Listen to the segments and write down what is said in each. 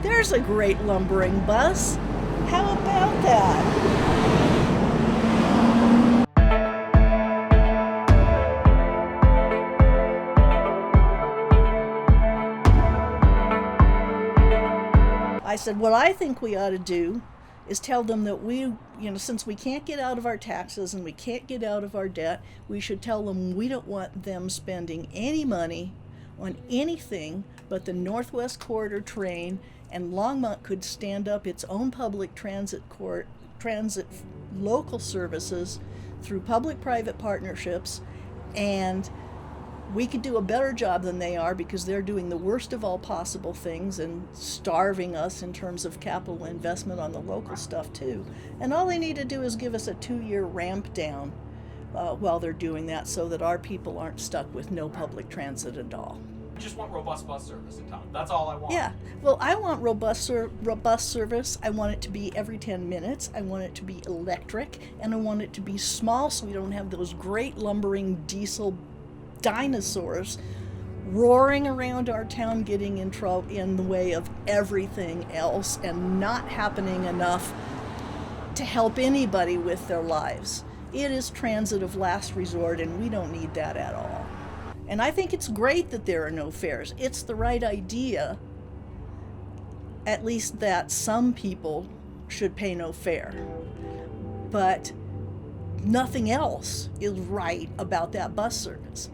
There's a great lumbering bus. How about that? I said, what I think we ought to do is tell them that since we can't get out of our taxes and we can't get out of our debt, we should tell them we don't want them spending any money on anything but the Northwest Corridor train, and Longmont could stand up its own public transit local services through public-private partnerships, and we could do a better job than they are because they're doing the worst of all possible things and starving us in terms of capital investment on the local stuff too. And all they need to do is give us a 2-year ramp down while they're doing that, so that our people aren't stuck with no public transit at all. I just want robust bus service in town. That's all I want. Yeah, well, I want robust service. I want it to be every 10 minutes. I want it to be electric, and I want it to be small so we don't have those great lumbering diesel dinosaurs roaring around our town, getting in the way of everything else and not happening enough to help anybody with their lives. It is transit of last resort, and we don't need that at all. And I think it's great that there are no fares. It's the right idea, at least, that some people should pay no fare. But nothing else is right about that bus service.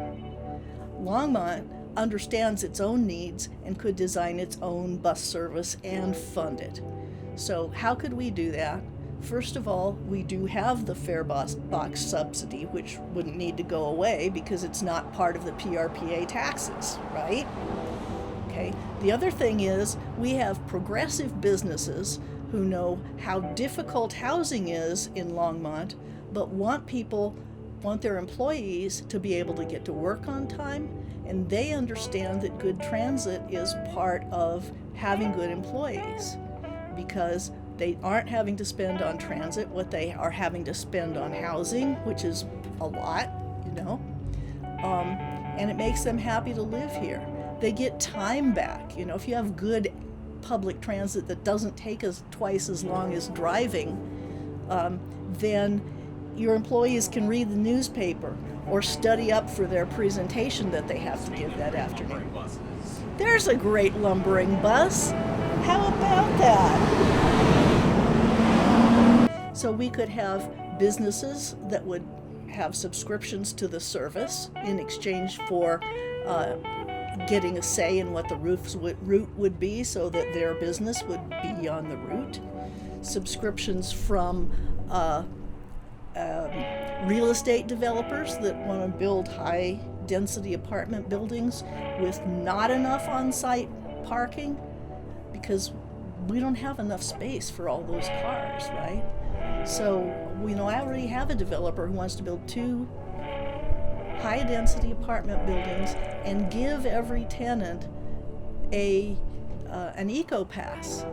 Longmont understands its own needs and could design its own bus service and fund it. So how could we do that? First of all, we do have the fare box subsidy, which wouldn't need to go away because it's not part of the PRPA taxes, right? Okay. The other thing is we have progressive businesses who know how difficult housing is in Longmont, but want their employees to be able to get to work on time, and they understand that good transit is part of having good employees, because they aren't having to spend on transit what they are having to spend on housing, which is a lot, and it makes them happy to live here. They get time back. If you have good public transit that doesn't take us twice as long as driving, then your employees can read the newspaper or study up for their presentation that they have to give that afternoon. There's a great lumbering bus. How about that? So we could have businesses that would have subscriptions to the service in exchange for getting a say in what the route would be, so that their business would be on the route. Subscriptions from real estate developers that want to build high density apartment buildings with not enough on-site parking, because we don't have enough space for all those cars, right? So, I already have a developer who wants to build 2 high density apartment buildings and give every tenant an eco pass,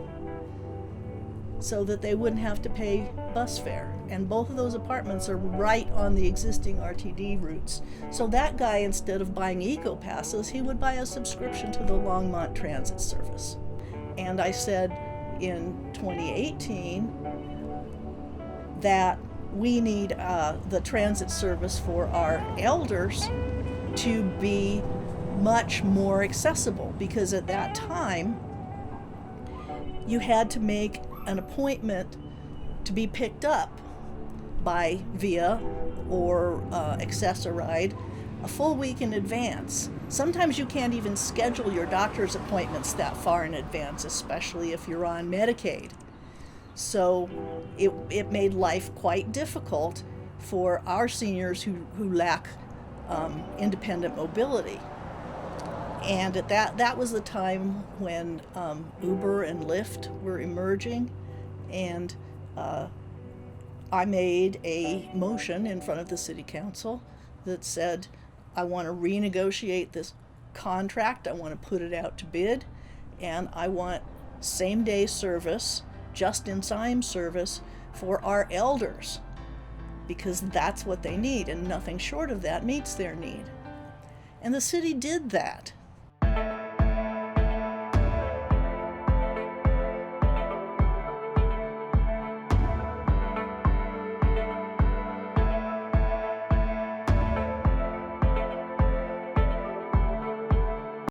so that they wouldn't have to pay bus fare. And both of those apartments are right on the existing RTD routes. So that guy, instead of buying eco passes, he would buy a subscription to the Longmont Transit Service. And I said in 2018 that we need the transit service for our elders to be much more accessible, because at that time you had to make an appointment to be picked up by Via or Access-a-Ride a full week in advance. Sometimes you can't even schedule your doctor's appointments that far in advance, especially if you're on Medicaid. So it made life quite difficult for our seniors who lack independent mobility. And at that was the time when Uber and Lyft were emerging, and I made a motion in front of the city council that said, I want to renegotiate this contract, I want to put it out to bid, and I want same-day service, just-in-time service for our elders, because that's what they need, and nothing short of that meets their need. And the city did that.